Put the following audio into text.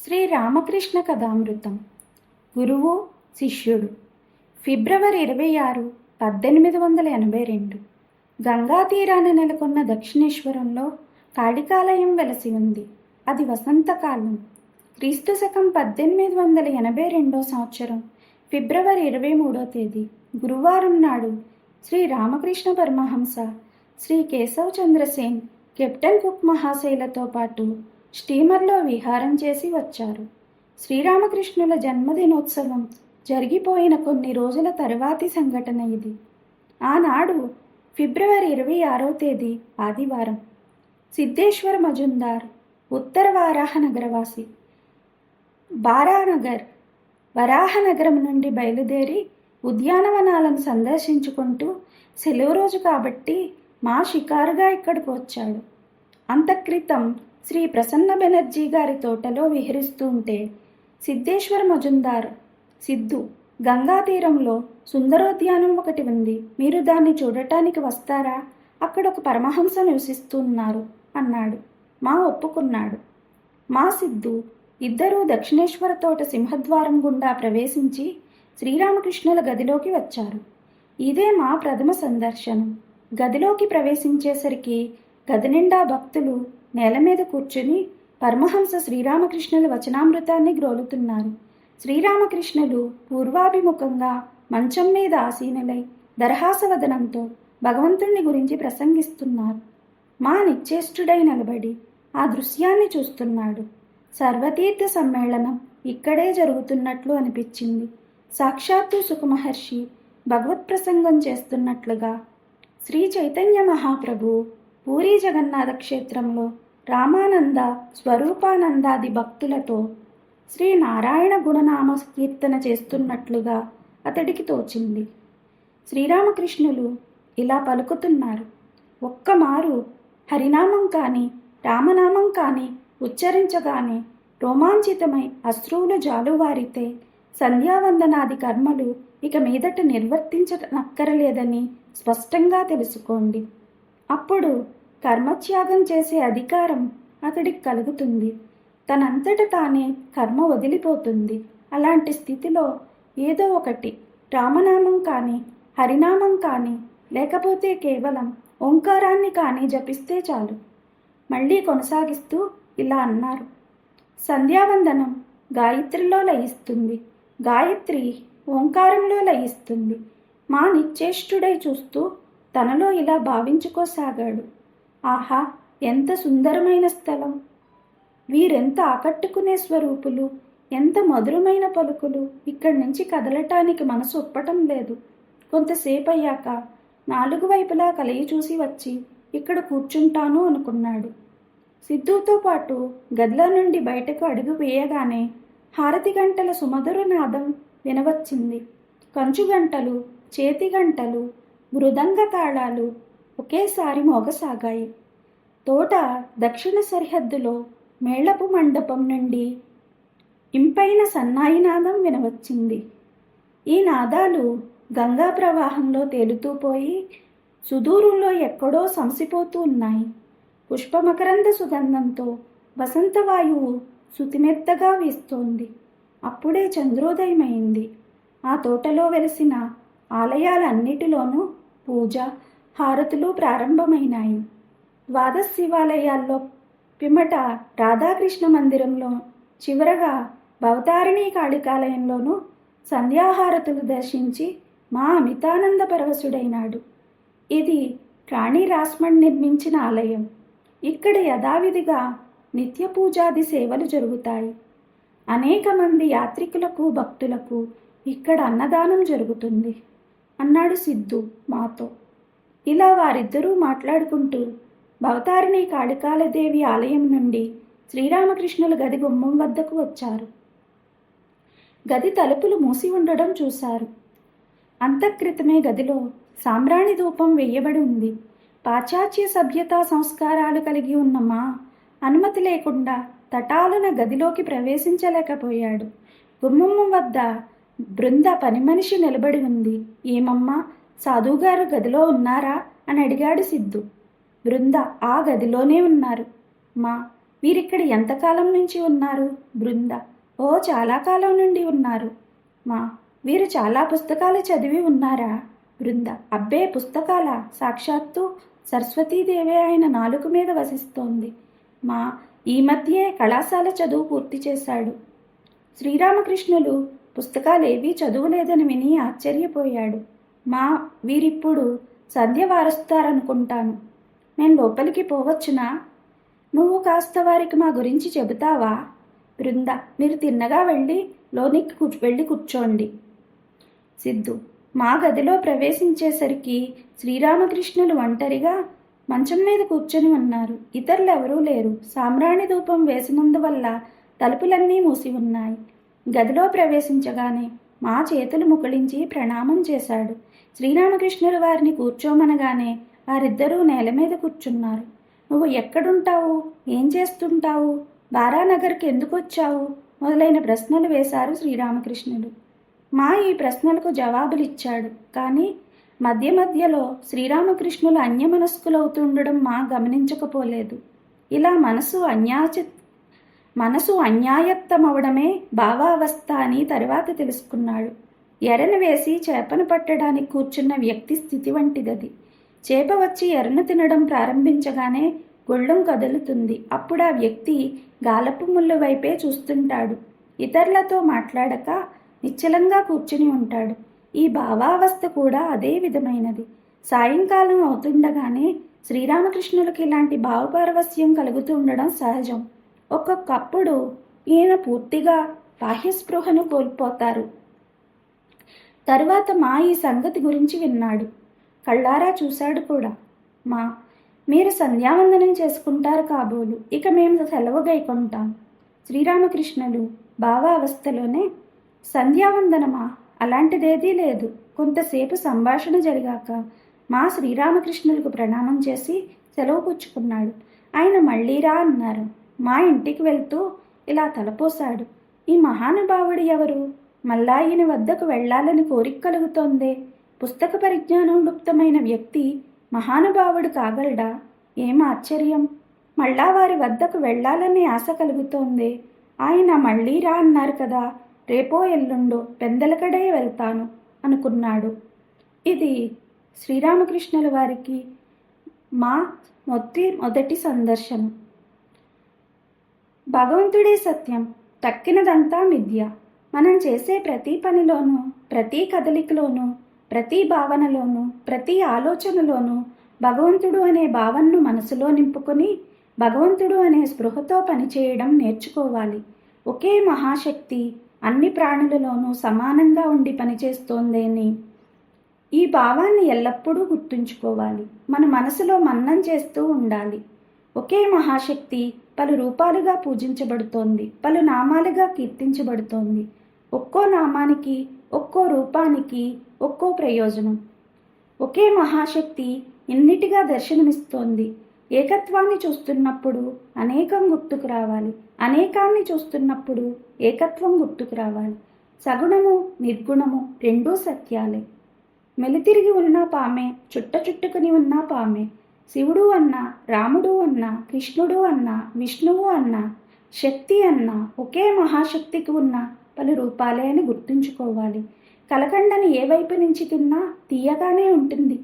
శ్రీ రామకృష్ణ కథామృతం. గురువు శిష్యుడు. ఫిబ్రవరి 26, 1882. గంగా తీరాన నెలకొన్న దక్షిణేశ్వరంలో కాళికాలయం వెలసి ఉంది. అది వసంతకాలం. క్రీస్తు శకం 1882 సంవత్సరం ఫిబ్రవరి 23వ తేదీ గురువారం నాడు శ్రీ రామకృష్ణ పరమహంస, శ్రీ కేశవ్ చంద్రసేన్, కెప్టెన్ కుక్ మహాశయులతో పాటు స్టీమర్లో విహారం చేసి వచ్చారు. శ్రీరామకృష్ణుల జన్మదినోత్సవం జరిగిపోయిన కొన్ని రోజుల తరువాతి సంఘటన ఇది. ఆనాడు ఫిబ్రవరి 26వ తేదీ ఆదివారం. సిద్ధేశ్వర మజుందార్ ఉత్తర వారాహనగరవాసి వరాహనగరం నుండి బయలుదేరి ఉద్యానవనాలను సందర్శించుకుంటూ సెలవు రోజు కాబట్టి మా షికారుగా ఇక్కడికి వచ్చాడు. అంతక్రితం శ్రీ ప్రసన్న బెనర్జీ గారి తోటలో విహరిస్తూ ఉంటే సిద్ధేశ్వర మజుందార్, సిద్ధు, గంగా తీరంలో సుందరోద్యానం ఒకటి ఉంది, మీరు దాన్ని చూడటానికి వస్తారా? అక్కడ ఒక పరమహంస నివసిస్తున్నారు అన్నాడు. మా ఒప్పుకున్నాడు. మా సిద్ధు ఇద్దరూ దక్షిణేశ్వర తోట సింహద్వారం గుండా ప్రవేశించి శ్రీరామకృష్ణుల గదిలోకి వచ్చారు. ఇదే మా ప్రథమ సందర్శనం. గదిలోకి ప్రవేశించేసరికి గది నిండా భక్తులు నేల మీద కూర్చుని పరమహంస శ్రీరామకృష్ణుల వచనామృతాన్ని గ్రోలుతున్నారు. శ్రీరామకృష్ణులు పూర్వాభిముఖంగా మంచం మీద ఆసీనులై దరహాసవదనంతో భగవంతుణ్ణి గురించి ప్రసంగిస్తున్నారు. మా నిశ్చేష్టుడై నిలబడి ఆ దృశ్యాన్ని చూస్తున్నాడు. సర్వతీర్థ సమ్మేళనం ఇక్కడే జరుగుతున్నట్లు అనిపించింది. సాక్షాత్తు సుఖమహర్షి భగవత్ ప్రసంగం చేస్తున్నట్లుగా. శ్రీ చైతన్య మహాప్రభు పూరీ జగన్నాథ క్షేత్రంలో రామానంద, స్వరూపానందాది భక్తులతో శ్రీ నారాయణ గుణనామ కీర్తన చేస్తున్నట్లుగా అతడికి తోచింది. శ్రీరామకృష్ణులు ఇలా పలుకుతున్నారు. ఒక్కమారు హరినామం కానీ రామనామం కానీ ఉచ్చరించగానే రోమాంచితమై అశ్రువులు జాలువారితే సంధ్యావందనాది కర్మలు ఇక మీదట నిర్వర్తించనక్కరలేదని స్పష్టంగా తెలుసుకోండి. అప్పుడు కర్మత్యాగం చేసే అధికారం అతడికి కలుగుతుంది. తనంతట తానే కర్మ వదిలిపోతుంది. అలాంటి స్థితిలో ఏదో ఒకటి రామనామం కానీ హరినామం కానీ లేకపోతే కేవలం ఓంకారాన్ని కానీ జపిస్తే చాలు. మళ్ళీ కొనసాగిస్తూ ఇలా అన్నారు. సంధ్యావందనం గాయత్రిలో లయిస్తుంది, గాయత్రి ఓంకారంలో లయిస్తుంది. మా నిశ్చేష్టుడై చూస్తూ తనలో ఇలా భావించుకోసాగాడు. ఆహా, ఎంత సుందరమైన స్థలం! వీరెంత ఆకట్టుకునే స్వరూపులు! ఎంత మధురమైన పలుకులు! ఇక్కడి నుంచి కదలటానికి మనసు ఒప్పటం లేదు. కొంతసేపు అయ్యాక 4 వైపులా కలయి చూసి వచ్చి ఇక్కడ కూర్చుంటాను అనుకున్నాడు. సిద్ధుతో పాటు గదిలో నుండి బయటకు అడుగు వేయగానే హారతి గంటల సుమధుర నాదం వినవచ్చింది. కంచు గంటలు, చేతి గంటలు, మృదంగ తాళాలు ఒకేసారి మోగసాగాయి. తోట దక్షిణ సరిహద్దులో మేళపు మండపం నుండి ఇంపైన సన్నాయి నాదం వినవచ్చింది. ఈ నాదాలు గంగా ప్రవాహంలో తేలుతూ పోయి సుదూరంలో ఎక్కడో సంసిపోతూ ఉన్నాయి. పుష్పమకరంద సుగంధంతో వసంతవాయువు శుతిమెత్తగా వీస్తోంది. అప్పుడే చంద్రోదయమైంది. ఆ తోటలో వెలిసిన ఆలయాలన్నిటిలోనూ పూజ, హారతులు ప్రారంభమైనాయి. ద్వాదశ శివాలయాల్లో పిమ్మట రాధాకృష్ణ మందిరంలో, చివరగా భవతారిణీ కాళికాలయంలోనూ సంధ్యాహారతులు దర్శించి మా అమితానంద పరవశుడైనాడు. ఇది రాణి రాస్మణ్ నిర్మించిన ఆలయం. ఇక్కడ యథావిధిగా నిత్య పూజాది సేవలు జరుగుతాయి. అనేక మంది యాత్రికులకు, భక్తులకు ఇక్కడ అన్నదానం జరుగుతుంది అన్నాడు సిద్ధు మాతో. ఇలా వారిద్దరూ మాట్లాడుకుంటూ భవతారిణి కాళికాలదేవి ఆలయం నుండి శ్రీరామకృష్ణుల గది గుమ్మం వద్దకు వచ్చారు. గది తలుపులు మూసి ఉండడం చూశారు. అంతక్రితమే గదిలో సాంబ్రాణి ధూపం వేయబడి ఉంది. పాశ్చాత్య సభ్యతా సంస్కారాలు కలిగి ఉన్న మా అనుమతి లేకుండా తటాలున గదిలోకి ప్రవేశించలేకపోయాడు. గుమ్మం వద్ద బృంద పని మనిషి నిలబడి ఉంది. ఏమమ్మా, సాధుగారు గదిలో ఉన్నారా అని అడిగాడు సిద్ధు. బృంద ఆ గదిలోనే ఉన్నారు. మా వీరిక్కడ ఎంతకాలం నుంచి ఉన్నారు? బృంద: ఓ, చాలా కాలం నుండి ఉన్నారు. మా: వీరు చాలా పుస్తకాలు చదివి ఉన్నారా? బృంద: అబ్బే, పుస్తకాల? సాక్షాత్తు సరస్వతీదేవే ఆయన నాలుక మీద వసిస్తోంది. మా: ఈ మధ్యే కళాశాల చదువు పూర్తి చేశాడు. శ్రీరామకృష్ణులు పుస్తకాలేవీ చదువులేదని విని ఆశ్చర్యపోయాడు. మా: వీరిప్పుడు సంధ్య వారుస్తారనుకుంటాను. నేను లోపలికి పోవచ్చునా? నువ్వు కాస్త వారికి మా గురించి చెబుతావా? బృంద: మీరు తిన్నగా లోనికి వెళ్ళి కూర్చోండి. సిద్ధు: మా గదిలో ప్రవేశించేసరికి శ్రీరామకృష్ణులు ఒంటరిగా మంచం మీద కూర్చొని ఉన్నారు. ఇతరులెవరూ లేరు. సాంబ్రాణి ధూపం వేసినందువల్ల తలుపులన్నీ మూసి ఉన్నాయి. గదిలో ప్రవేశించగానే మా చేతులు ముకుళించి ప్రణామం చేశాడు. శ్రీరామకృష్ణులు వారిని కూర్చోమనగానే వారిద్దరూ నేల మీద కూర్చున్నారు. నువ్వు ఎక్కడుంటావు? ఏం చేస్తుంటావు? బారానగర్కి ఎందుకు వచ్చావు? మొదలైన ప్రశ్నలు వేశారు శ్రీరామకృష్ణులు. మా ఈ ప్రశ్నలకు జవాబులిచ్చాడు. కానీ మధ్య మధ్యలో శ్రీరామకృష్ణులు అన్యమనస్కులవుతుండడం మా గమనించకపోలేదు. ఇలా మనసు అన్యాయత్తమవడమే భావావస్థ అని తర్వాత తెలుసుకున్నాడు. ఎరను వేసి చేపను పట్టడానికి కూర్చున్న వ్యక్తి స్థితి వంటిదది. చేప వచ్చి ఎరను తినడం ప్రారంభించగానే గొళ్ళం కదులుతుంది. అప్పుడు ఆ వ్యక్తి గాలపు ముళ్ళు వైపే చూస్తుంటాడు. ఇతరులతో మాట్లాడక నిశ్చలంగా కూర్చుని ఉంటాడు. ఈ భావావస్థ కూడా అదే విధమైనది. సాయంకాలం అవుతుండగానే శ్రీరామకృష్ణులకి ఇలాంటి భావపారవస్యం కలుగుతూ ఉండడం సహజం. ఒక్కొక్కప్పుడు ఈయన పూర్తిగా బాహ్యస్పృహను కోల్పోతారు. తరువాత మా ఈ సంగతి గురించి విన్నాడు. కళ్ళారా చూశాడు కూడా. మా: మీరు సంధ్యావందనం చేసుకుంటారు కాబోలు. ఇక మేము సెలవు గైకొంటాం. శ్రీరామకృష్ణులు భావావస్థలోనే: సంధ్యావందనమా? అలాంటిదేదీ లేదు. కొంతసేపు సంభాషణ జరిగాక మా శ్రీరామకృష్ణులకు ప్రణామం చేసి సెలవు పుచ్చుకున్నాడు. ఆయన మళ్ళీ రా అన్నారు. మా ఇంటికి వెళ్తూ ఇలా తలపోశాడు. ఈ మహానుభావుడు ఎవరు? మళ్ళా ఈయన వద్దకు వెళ్లాలని కోరిక కలుగుతోందే. పుస్తక పరిజ్ఞానం లుప్తమైన వ్యక్తి మహానుభావుడు కాగలడా? ఏం ఆశ్చర్యం! మళ్ళా వారి వద్దకు వెళ్లాలని ఆశ కలుగుతోంది. ఆయన మళ్ళీ రా అన్నారు కదా, రేపో ఎల్లుండో పెందలకడే వెళ్తాను అనుకున్నాడు. ఇది శ్రీరామకృష్ణుల వారికి మా మొదటి సందర్శనం. భగవంతుడే సత్యం, తక్కినదంతా మిథ్య. మనం చేసే ప్రతి పనిలోనూ, ప్రతి కదలికలోనూ, ప్రతి భావనలోనూ, ప్రతి ఆలోచనలోనూ భగవంతుడు అనే భావనను మనసులో నింపుకొని భగవంతుడు అనే స్పృహతో పనిచేయడం నేర్చుకోవాలి. ఒకే మహాశక్తి అన్ని ప్రాణులలోనూ సమానంగా ఉండి పనిచేస్తోందని ఈ భావాన్ని ఎల్లప్పుడూ గుర్తుంచుకోవాలి. మన మనసులో మన్నం చేస్తూ ఉండాలి. ఒకే మహాశక్తి పలు రూపాలుగా పూజించబడుతోంది, పలు నామాలుగా కీర్తించబడుతోంది. ఒక్కో నామానికి, ఒక్కో రూపానికి ఒక్కో ప్రయోజనం. ఒకే మహాశక్తి ఇన్నిటిగా దర్శనమిస్తోంది. ఏకత్వాన్ని చూస్తున్నప్పుడు అనేకం గుర్తుకు రావాలి, అనేకాన్ని చూస్తున్నప్పుడు ఏకత్వం గుర్తుకు రావాలి. సగుణము నిర్గుణము రెండూ సత్యాలే. మెలితిరిగి ఉన్న పామే, చుట్టుకుని ఉన్న పామే. శివుడు అన్నా, రాముడు అన్నా, కృష్ణుడు అన్నా, విష్ణువు అన్నా, శక్తి అన్నా ఒకే మహాశక్తికి ఉన్న పలు రూపాలే అని గుర్తుంచుకోవాలి. కలకండని ఏ వైపు నుంచి తిన్నా తీయగానే ఉంటుంది.